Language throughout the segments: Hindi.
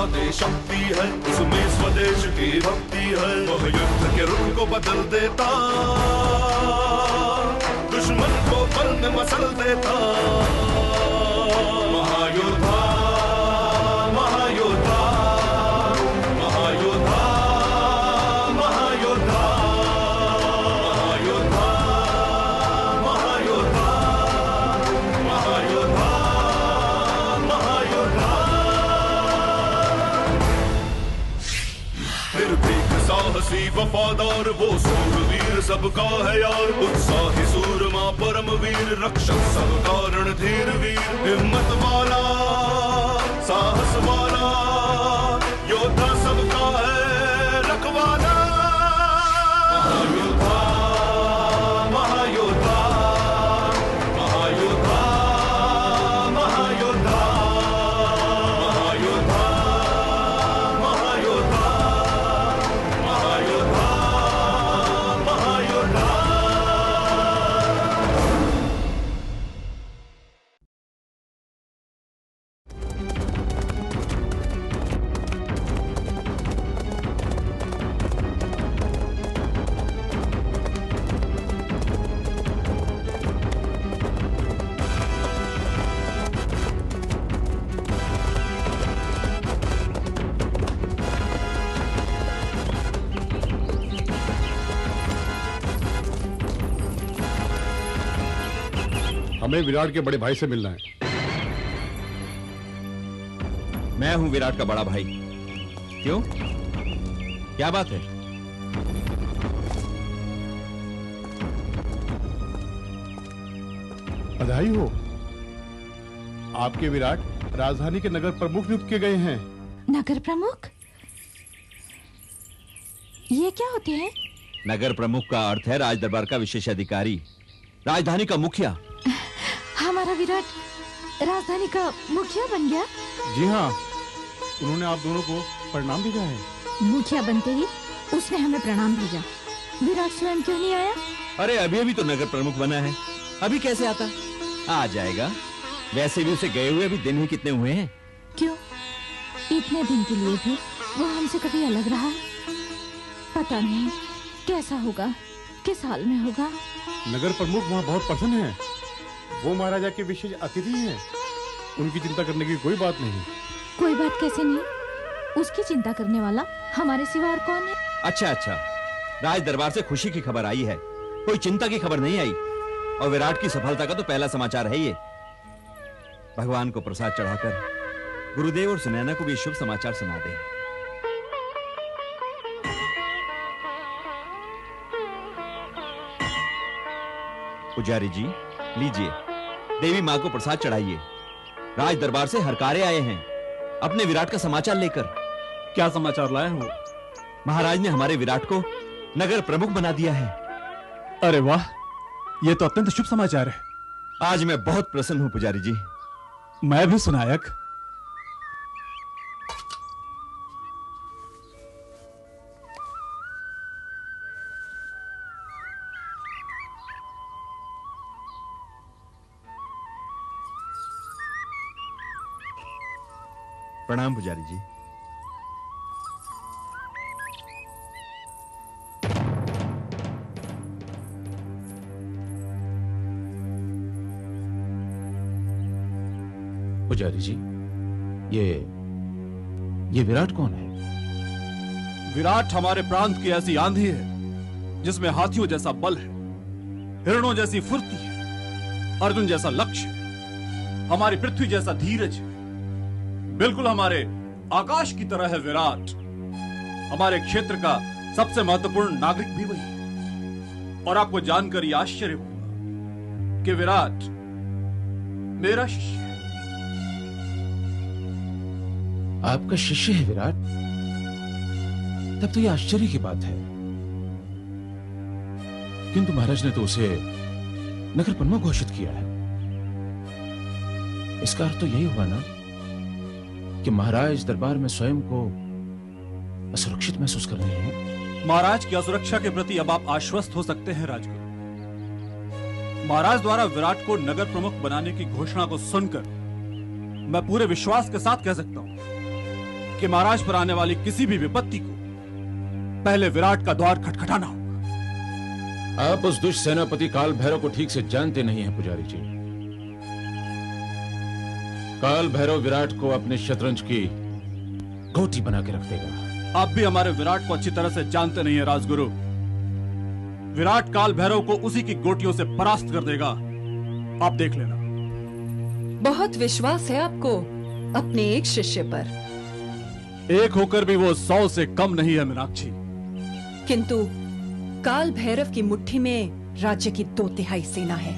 दे शक्ति है, उसमें स्वदेश की भक्ति है। वह युद्ध के रुख को बदल देता, दुश्मन को पल में मसल देता। महायोद्धा, महायोद्धा, महायोद्धा, महायोद्धा, महायोद्धा, महायोद्धा, महायोद्धा, महायोद्धा। निर्भीक साहसी वफादार वो सूरवीर सबका है यार। उत्साही सूरमा परम वीर, रक्षक सब कारण धीर वीर। हिम्मत वाला, साहस वाला, योद्धा सबका है रखवाला। महायोद्धा, महायोद्धा, महायोद्धा, महायोद्धा, महायोद्धा, महायोद्धा, महायोद्धा, महायोद्धा। हमें विराट के बड़े भाई से मिलना है। मैं हूं विराट का बड़ा भाई। क्यों, क्या बात है? बधाई हो, आपके विराट राजधानी के नगर प्रमुख नियुक्त किए गए हैं। नगर प्रमुख? ये क्या होते हैं? नगर प्रमुख का अर्थ है राज दरबार का विशेष अधिकारी, राजधानी का मुखिया। हमारा विराट राजधानी का मुखिया बन गया? जी हाँ, उन्होंने आप दोनों को प्रणाम भेजा है। मुखिया बनते ही उसने हमें प्रणाम भेजा। विराट स्वयं क्यों नहीं आया? अरे अभी अभी तो नगर प्रमुख बना है, अभी कैसे आता? आ जाएगा। वैसे भी उसे गए हुए अभी दिन ही कितने हुए हैं। क्यों, इतने दिन के लिए भी वो हमसे कभी अलग रहा? पता नहीं कैसा होगा, किस हाल में होगा। नगर प्रमुख वहाँ बहुत प्रसन्न है। वो महाराजा के विशेष अतिथि हैं। उनकी चिंता करने की कोई बात नहीं। कोई बात कैसे नहीं? उसकी चिंता करने वाला हमारे सिवा और कौन है? अच्छा अच्छा, राज दरबार से खुशी की खबर आई है, कोई चिंता की खबर नहीं आई। और विराट की सफलता का तो पहला समाचार है ये। भगवान को प्रसाद चढ़ाकर गुरुदेव और सुनैना को भी शुभ समाचार सुना दे। पुजारी जी लीजिए, देवी माँ को प्रसाद चढ़ाइए। राज दरबार से हरकारे आए हैं अपने विराट का समाचार लेकर। क्या समाचार लाए हो? महाराज ने हमारे विराट को नगर प्रमुख बना दिया है। अरे वाह, ये तो अत्यंत शुभ समाचार है। आज मैं बहुत प्रसन्न हूं पुजारी जी। मैं भी सुनायक। प्रणाम पुजारी जी। पुजारी जी, ये विराट कौन है? विराट हमारे प्रांत की ऐसी आंधी है जिसमें हाथियों जैसा बल है, हिरणों जैसी फुर्ती है, अर्जुन जैसा लक्ष्य है, हमारी पृथ्वी जैसा धीरज है। बिल्कुल हमारे आकाश की तरह है विराट। हमारे क्षेत्र का सबसे महत्वपूर्ण नागरिक भी वही है। और आपको जानकर ये आश्चर्य होगा कि विराट मेरा शिष्य है। आपका शिष्य है विराट? तब तो ये आश्चर्य की बात है। किंतु महाराज ने तो उसे नगर प्रमुख घोषित किया है। इसका अर्थ तो यही हुआ ना कि महाराज दरबार में स्वयं को असुरक्षित महसूस कर रहे हैं। महाराज की असुरक्षा के प्रति अब आप आश्वस्त हो सकते हैं राजगुरु। महाराज द्वारा विराट को नगर प्रमुख बनाने की घोषणा को सुनकर मैं पूरे विश्वास के साथ कह सकता हूं कि महाराज पर आने वाली किसी भी विपत्ति को पहले विराट का द्वार खटखटाना होगा। आप उस दुष्ट सेनापति काल भैरव को ठीक से जानते नहीं हैं पुजारी जी। काल भैरव विराट को अपने शतरंज की गोटी बना के रख देगा। आप भी हमारे विराट को अच्छी तरह से जानते नहीं है राजगुरु। विराट काल भैरव को उसी की गोटियों से परास्त कर देगा, आप देख लेना। बहुत विश्वास है आपको अपने एक शिष्य पर। एक होकर भी वो 100 से कम नहीं है मीनाक्षी। किंतु काल भैरव की मुट्ठी में राज्य की 2/3 सेना है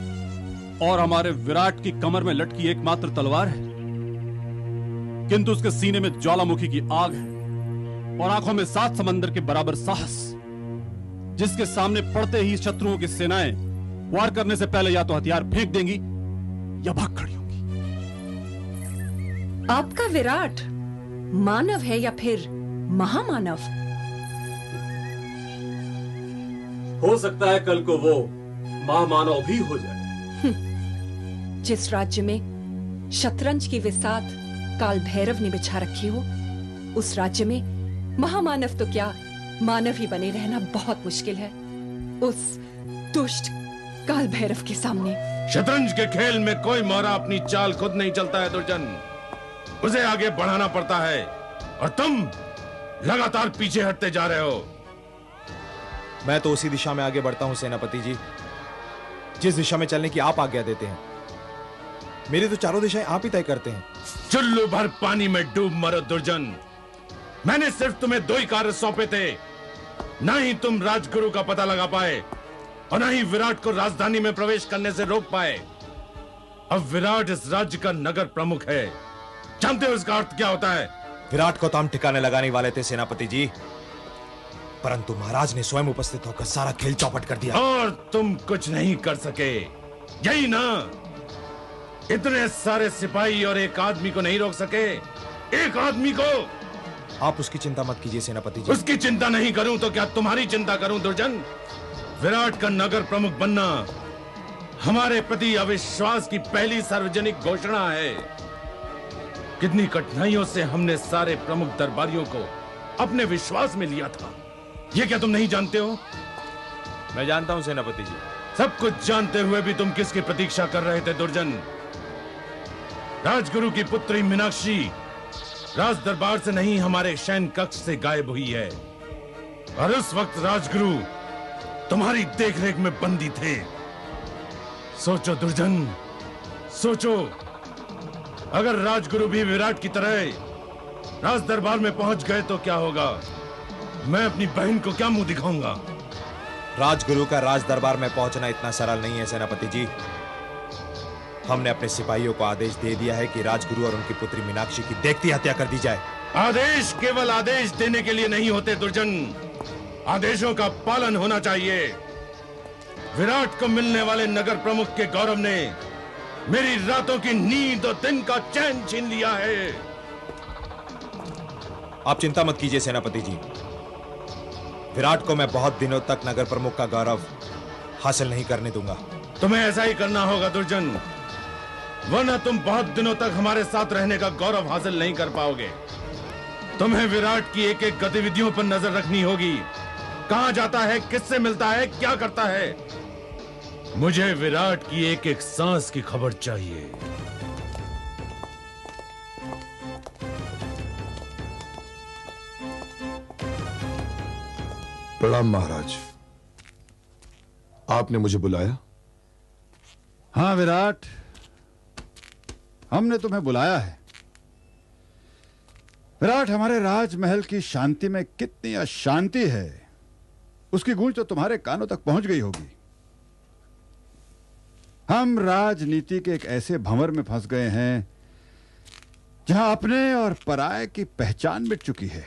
और हमारे विराट की कमर में लटकी एकमात्र तलवार है, किंतु उसके सीने में ज्वालामुखी की आग है और आंखों में 7 समंदर के बराबर साहस, जिसके सामने पड़ते ही शत्रुओं की सेनाएं वार करने से पहले या तो हथियार फेंक देंगी या भाग खड़ी होंगी। आपका विराट मानव है या फिर महामानव? हो सकता है कल को वो महामानव भी हो जाए। जिस राज्य में शतरंज की विसात काल भैरव ने बिछा रखी हो, उस राज्य में महामानव तो क्या, मानव ही बने रहना बहुत मुश्किल है उस दुष्ट काल भैरव के सामने। शतरंज के खेल में कोई मोहरा अपनी चाल खुद नहीं चलता है दुर्जन, उसे आगे बढ़ाना पड़ता है और तुम लगातार पीछे हटते जा रहे हो। मैं तो उसी दिशा में आगे बढ़ता हूं सेनापति जी, जिस दिशा में चलने की आप आज्ञा देते हैं। मेरी तो चारों दिशाएं आप ही तय करते हैं। चुल्लू भर पानी में डूब मरो दुर्जन। मैंने सिर्फ तुम्हें 2 ही कार्य सौंपे थे, ना ही तुम राजगुरु का पता लगा पाए और ना ही विराट को राजधानी में प्रवेश करने से रोक पाए। अब विराट इस राज्य का नगर प्रमुख है। जानते हो इसका अर्थ क्या होता है? विराट को तो हम ठिकाने लगाने वाले थे सेनापति जी, परंतु महाराज ने स्वयं उपस्थित होकर सारा खेल चौपट कर दिया। और तुम कुछ नहीं कर सके, यही ना? इतने सारे सिपाही और एक आदमी को नहीं रोक सके। एक आदमी को। आप उसकी चिंता मत कीजिए सेनापति जी। उसकी चिंता नहीं करूं तो क्या तुम्हारी चिंता करूं दुर्जन? विराट का नगर प्रमुख बनना हमारे प्रति अविश्वास की पहली सार्वजनिक घोषणा है। कितनी कठिनाइयों से हमने सारे प्रमुख दरबारियों को अपने विश्वास में लिया था, ये क्या तुम नहीं जानते हो? मैं जानता हूं सेनापति जी। सब कुछ जानते हुए भी तुम किसकी प्रतीक्षा कर रहे थे दुर्जन? राजगुरु की पुत्री मीनाक्षी राज दरबार से नहीं, हमारे शयन कक्ष से गायब हुई है और उस वक्त राजगुरु तुम्हारी देखरेख में बंदी थे। सोचो दुर्जन, सोचो, अगर राजगुरु भी विराट की तरह राज दरबार में पहुंच गए तो क्या होगा? मैं अपनी बहन को क्या मुंह दिखाऊंगा? राजगुरु का राज दरबार में पहुंचना इतना सरल नहीं है सेनापति जी। हमने अपने सिपाहियों को आदेश दे दिया है कि राजगुरु और उनकी पुत्री मीनाक्षी की देखती हत्या कर दी जाए। आदेश केवल आदेश देने के लिए नहीं होते दुर्जन, आदेशों का पालन होना चाहिए। विराट को मिलने वाले नगर प्रमुख के गौरव ने मेरी रातों की नींद और दिन का चैन छीन लिया है। आप चिंता मत कीजिए सेनापति जी, विराट को मैं बहुत दिनों तक नगर प्रमुख का गौरव हासिल नहीं करने दूंगा। तुम्हें ऐसा ही करना होगा दुर्जन, वरना तुम बहुत दिनों तक हमारे साथ रहने का गौरव हासिल नहीं कर पाओगे। तुम्हें विराट की एक एक गतिविधियों पर नजर रखनी होगी। कहां जाता है, किससे मिलता है, क्या करता है। मुझे विराट की एक एक सांस की खबर चाहिए। प्रणाम महाराज, आपने मुझे बुलाया? हाँ विराट, हमने तुम्हें बुलाया है। विराट, हमारे राजमहल की शांति में कितनी अशांति है, उसकी गूंज तो तुम्हारे कानों तक पहुंच गई होगी। हम राजनीति के एक ऐसे भंवर में फंस गए हैं जहां अपने और पराये की पहचान मिट चुकी है।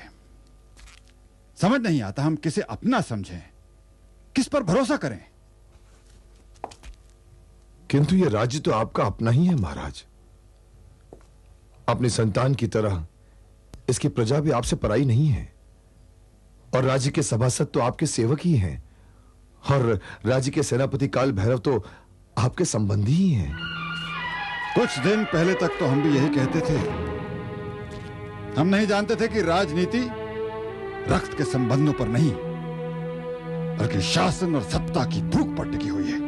समझ नहीं आता हम किसे अपना समझें, किस पर भरोसा करें। किंतु यह राज्य तो आपका अपना ही है महाराज। अपनी संतान की तरह इसकी प्रजा भी आपसे पराई नहीं है और राज्य के सभासद तो आपके सेवक ही हैं और राज्य के सेनापति काल भैरव तो आपके संबंधी ही हैं। कुछ दिन पहले तक तो हम भी यही कहते थे, हम नहीं जानते थे कि राजनीति रक्त के संबंधों पर नहीं बल्कि शासन और सत्ता की भूख पर टिकी हुई है।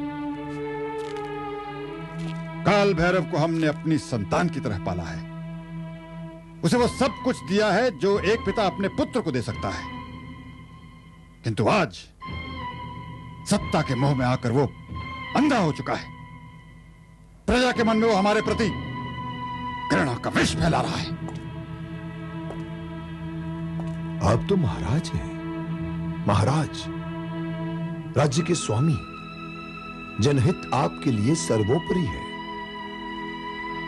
काल भैरव को हमने अपनी संतान की तरह पाला है। उसे वो सब कुछ दिया है जो एक पिता अपने पुत्र को दे सकता है, किंतु आज सत्ता के मोह में आकर वो अंधा हो चुका है। प्रजा के मन में वो हमारे प्रति घृणा का विष फैला रहा है। आप तो महाराज हैं, महाराज, राज्य के स्वामी। जनहित आपके लिए सर्वोपरि है।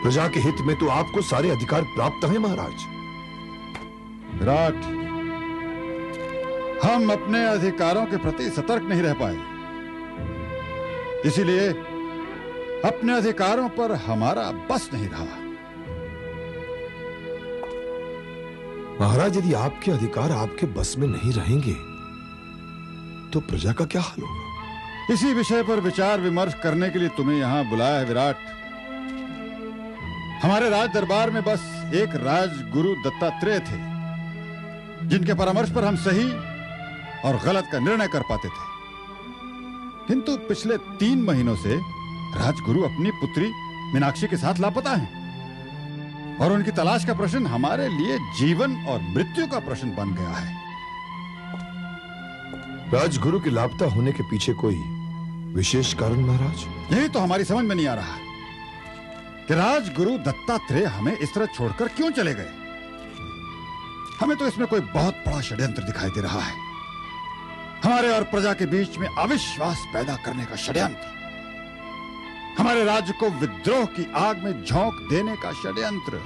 प्रजा के हित में तो आपको सारे अधिकार प्राप्त हैं महाराज। विराट, हम अपने अधिकारों के प्रति सतर्क नहीं रह पाए, इसीलिए अपने अधिकारों पर हमारा बस नहीं रहा। महाराज, यदि आपके अधिकार आपके बस में नहीं रहेंगे तो प्रजा का क्या हाल होगा? इसी विषय पर विचार विमर्श करने के लिए तुम्हें यहां बुलाया है विराट। हमारे राज दरबार में बस एक राजगुरु दत्तात्रेय थे, जिनके परामर्श पर हम सही और गलत का निर्णय कर पाते थे। किंतु पिछले 3 महीनों से राजगुरु अपनी पुत्री मीनाक्षी के साथ लापता हैं और उनकी तलाश का प्रश्न हमारे लिए जीवन और मृत्यु का प्रश्न बन गया है। राजगुरु के लापता होने के पीछे कोई विशेष कारण महाराज? यही तो हमारी समझ में नहीं आ रहा कि राजगुरु दत्तात्रेय हमें इस तरह छोड़कर क्यों चले गए। हमें तो इसमें कोई बहुत बड़ा षड्यंत्र दिखाई दे रहा है। हमारे और प्रजा के बीच में अविश्वास पैदा करने का षड्यंत्र, हमारे राज्य को विद्रोह की आग में झोंक देने का षड्यंत्र।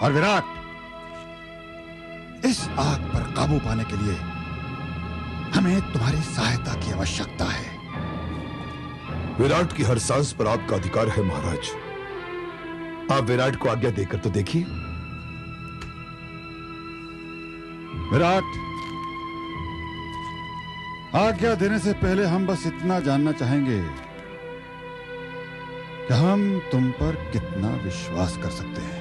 और विराट, इस आग पर काबू पाने के लिए हमें तुम्हारी सहायता की आवश्यकता है। विराट की हर सांस पर आपका अधिकार है महाराज। आप विराट को आज्ञा देकर तो देखिए। विराट, आज्ञा देने से पहले हम बस इतना जानना चाहेंगे कि हम तुम पर कितना विश्वास कर सकते हैं।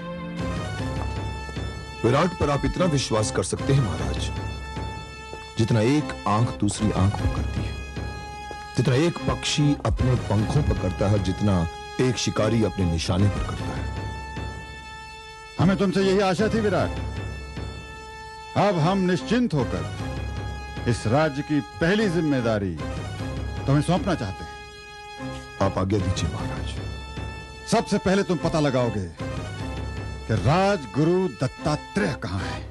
विराट पर आप इतना विश्वास कर सकते हैं महाराज जितना एक आंख दूसरी आंख पर करती है, जितना एक पक्षी अपने पंखों पर करता है, जितना एक शिकारी अपने निशाने पर करता है। हमें तुमसे यही आशा थी विराट। अब हम निश्चिंत होकर इस राज्य की पहली जिम्मेदारी तुम्हें सौंपना चाहते हैं। आप आज्ञा दीजिए महाराज। सबसे पहले तुम पता लगाओगे कि राजगुरु दत्तात्रेय कहां है।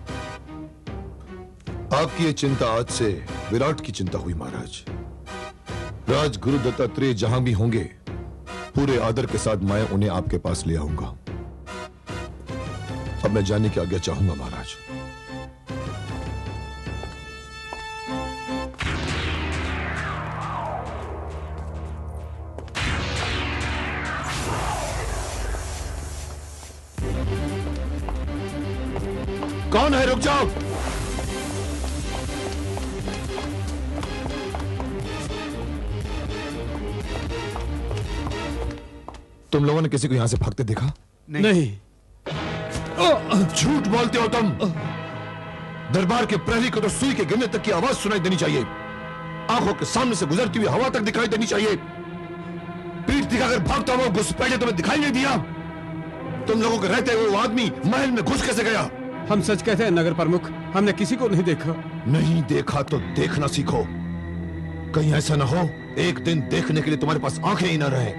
आपकी ये चिंता आज से विराट की चिंता हुई महाराज। राजगुरु दत्तात्रेय जहां भी होंगे पूरे आदर के साथ मैं उन्हें आपके पास ले आऊंगा। अब मैं जाने की आज्ञा चाहूंगा महाराज। कौन है? रुक जाओ। तुम लोगों ने किसी को यहां से भागते देखा? नहीं। झूठ बोलते हो तुम। दरबार के प्रहरी को तो सुई के गिरने तक की आवाज सुनाई देनी चाहिए। आंखों के सामने से गुजरती हुई हवा तक दिखाई देनी चाहिए। पीठ दिखाकर भागता हुआ घुसपैठे तुम्हें दिखाई नहीं दिया? तुम लोगों के रहते हुए वो आदमी महल में घुस कैसे गया? हम सच कहते हैं नगर प्रमुख, हमने किसी को नहीं देखा। नहीं देखा तो देखना सीखो। कहीं ऐसा ना हो एक दिन देखने के लिए तुम्हारे पास आंखें ही ना रहे।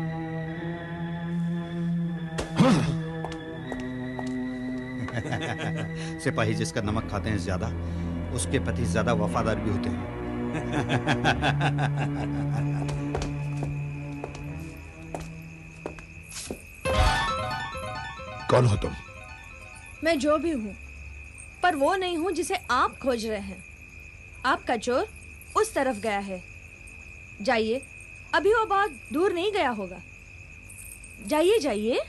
सिपाही जिसका नमक खाते हैं ज्यादा, उसके पति ज्यादा वफादार भी होते हैं। कौन हो तुम? मैं जो भी हूँ, पर वो नहीं हूँ जिसे आप खोज रहे हैं। आपका चोर उस तरफ गया है। जाइए, अभी वो बहुत दूर नहीं गया होगा। जाइए जाइए।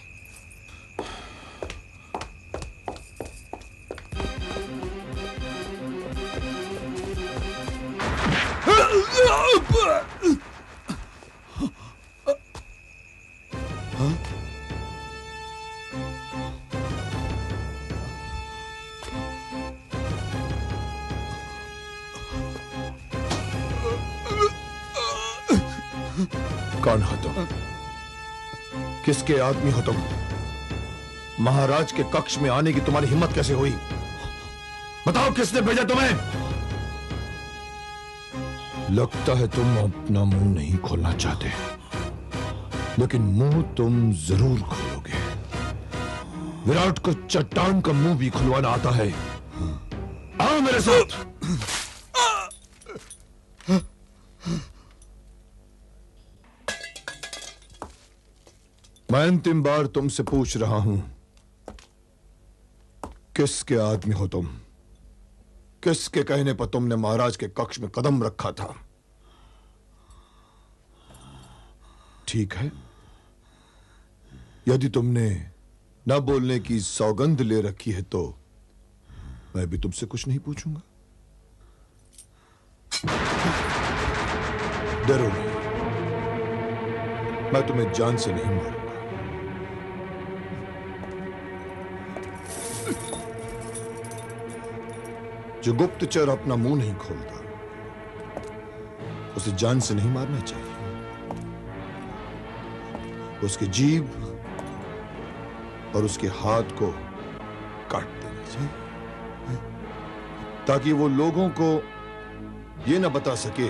कौन हो तुम? किसके आदमी हो तुम? महाराज के कक्ष में आने की तुम्हारी हिम्मत कैसे हुई? बताओ, किसने भेजा तुम्हें? लगता है तुम अपना मुंह नहीं खोलना चाहते, लेकिन मुंह तुम जरूर खोलोगे। विराट को चट्टान का मुंह भी खुलवाना आता है। आओ मेरे साथ। मैं अंतिम बार तुमसे पूछ रहा हूं, किसके आदमी हो तुम? किसके कहने पर तुमने महाराज के कक्ष में कदम रखा था? ठीक है, यदि तुमने न बोलने की सौगंध ले रखी है तो मैं भी तुमसे कुछ नहीं पूछूंगा। डरो नहीं, मैं तुम्हें जान से नहीं मारूंगा। जो गुप्तचर अपना मुंह नहीं खोलता, उसे जान से नहीं मारना चाहिए। उसके जीभ और उसके हाथ को काट देना चाहिए, ताकि वो लोगों को ये ना बता सके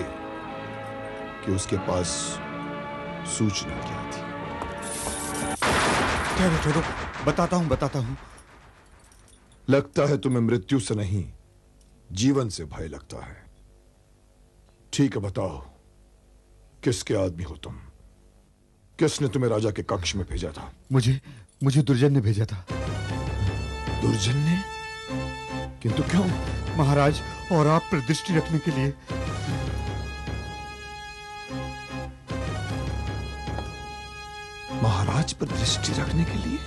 कि उसके पास सूचना क्या थी। ठहरो, बताता हूं। लगता है तुम्हें मृत्यु से नहीं, जीवन से भय लगता है। ठीक है, बताओ, किसके आदमी हो तुम? किसने तुम्हें राजा के कक्ष में भेजा था? मुझे दुर्जन ने भेजा था। दुर्जन ने? किंतु क्यों? महाराज और आप पर दृष्टि रखने के लिए। महाराज पर दृष्टि रखने के लिए?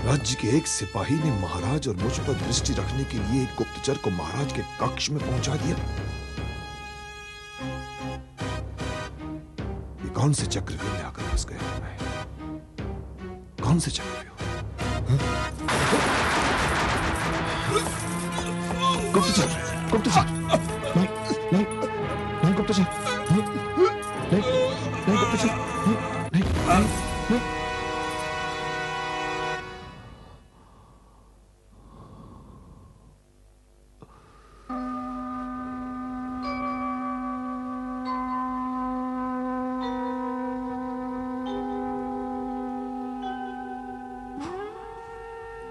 राज्य के एक सिपाही ने महाराज और मुझ पर दृष्टि रखने के लिए एक गुप्तचर को महाराज के कक्ष में पहुंचा दिया। ये कौन से चक्रव्यूह में आकर फंस गया मैं? कौन से चक्रव्यूह? गुप्तचर, गुप्तचर, नहीं, नहीं, नहीं गुप्तचर, नहीं, नहीं, नहीं गुप्तचर, नहीं, नहीं, नहीं।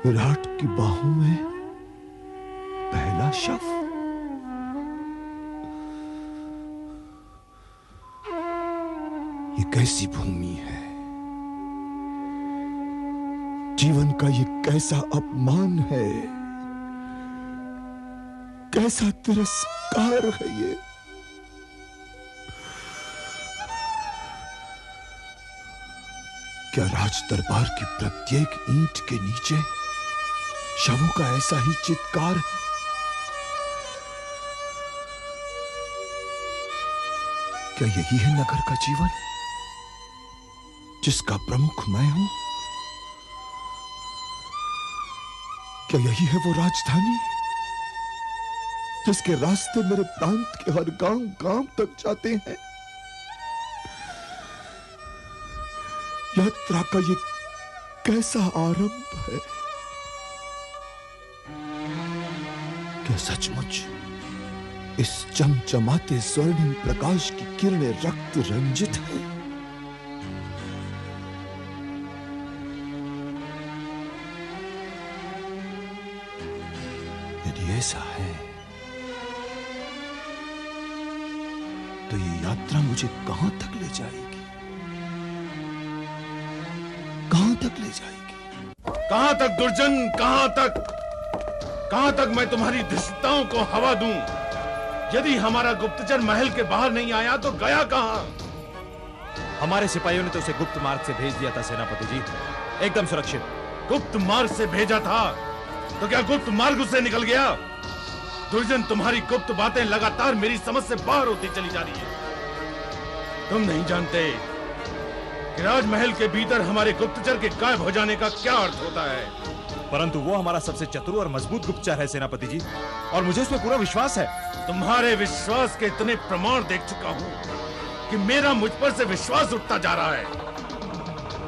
विराट की बाहों में पहला शव। ये कैसी भूमि है? जीवन का ये कैसा अपमान है? कैसा तिरस्कार है ये? क्या राज दरबार की प्रत्येक ईंट के नीचे शवों का ऐसा ही चित्कार है? क्या यही है नगर का जीवन, जिसका प्रमुख मैं हूं? क्या यही है वो राजधानी जिसके रास्ते मेरे प्रांत के हर गांव तक जाते हैं? यात्रा का ये कैसा आरंभ है? क्या सचमुच इस चमचमाते स्वर्णिम प्रकाश की किरणें रक्त रंजित हैं? यदि ऐसा है तो ये यात्रा मुझे कहां तक ले जाएगी? कहां तक ले जाएगी? कहां तक दुर्जन, कहां तक मैं तुम्हारी धृष्टताओं को हवा दूं? यदि हमारा गुप्तचर महल के बाहर नहीं आया तो गया कहां? हमारे सिपाहियों ने तो उसे गुप्त मार्ग से भेज दिया था सेनापति जी, एकदम सुरक्षित। गुप्त मार्ग से भेजा था तो क्या गुप्त मार्ग उससे निकल गया? दुर्जन, तुम्हारी गुप्त बातें लगातार मेरी समझ से बाहर होती चली जा रही है। तुम नहीं जानते कि राजमहल के भीतर हमारे गुप्तचर के गायब हो जाने का क्या अर्थ होता है। परंतु वो हमारा सबसे चतुर और मजबूत गुप्तचर है सेनापति जी, और मुझे उसमें पूरा विश्वास है। तुम्हारे विश्वास के इतने प्रमाण देख चुका हूं कि मेरा मुझ पर से विश्वास उठता जा रहा है।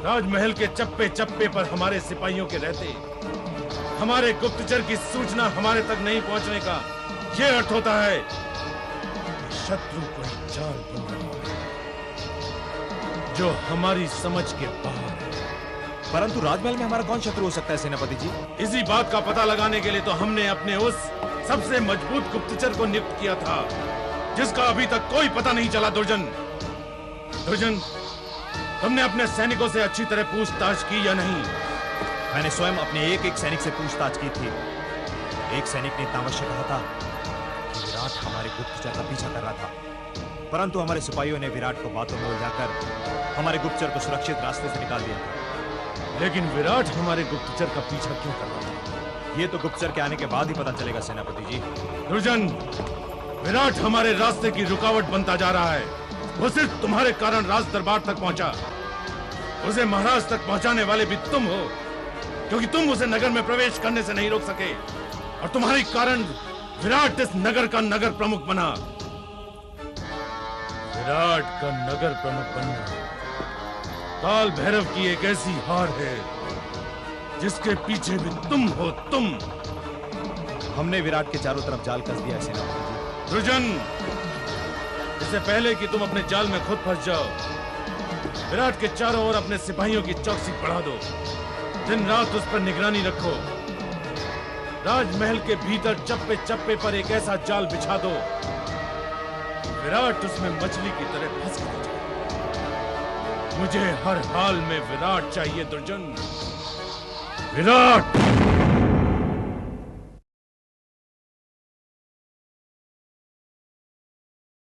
राजमहल के चप्पे चप्पे पर हमारे सिपाहियों के रहते हमारे गुप्तचर की सूचना हमारे तक नहीं पहुंचने का यह अर्थ होता है कि शत्रु कोई चाल बन रहा है जो हमारी समझ के बाहर है। परंतु राजमहल में हमारा कौन शत्रु हो सकता है सेनापति जी? इसी बात का पता लगाने के लिए तो हमने अपने उस सबसे मजबूत गुप्तचर को नियुक्त किया था, जिसका अभी तक कोई पता नहीं चला। दुर्जन, तुमने अपने सैनिकों से अच्छी तरह पूछताछ की या नहीं? मैंने स्वयं अपने एक एक सैनिक से पूछताछ की थी। एक सैनिक ने तामस्य कहा था कि विराट हमारे गुप्तचर का पीछा कर रहा था, परंतु हमारे सिपाहियों ने विराट को बातों में उलझाकर हमारे गुप्तचर को सुरक्षित रास्ते से निकाल दिया था। लेकिन विराट हमारे गुप्तचर का पीछा क्यों कर रहा था? ये तो गुप्तचर के आने के बाद ही पता चलेगा सेनापति जी। दुर्जन, विराट हमारे रास्ते की रुकावट बनता जा रहा है। वो सिर्फ तुम्हारे कारण राज दरबार तक पहुंचा। उसे महाराज तक पहुंचाने वाले भी तुम हो, क्योंकि तुम उसे नगर में प्रवेश करने से नहीं रोक सके, और तुम्हारे कारण विराट इस नगर का नगर प्रमुख बना। विराट का नगर प्रमुख बनना काल भैरव की एक ऐसी हार है जिसके पीछे भी तुम हो। तुम। हमने विराट के चारों तरफ जाल कस दिया है सेनापति जी। दुर्जन, इससे पहले कि तुम अपने जाल में खुद फंस जाओ, विराट के चारों ओर अपने सिपाहियों की चौकसी बढ़ा दो। दिन रात उस पर निगरानी रखो। राजमहल के भीतर चप्पे चप्पे पर एक ऐसा जाल बिछा दो, विराट उसमें मछली की तरह फंस जाए। मुझे हर हाल में विराट चाहिए दुर्जन, विराट।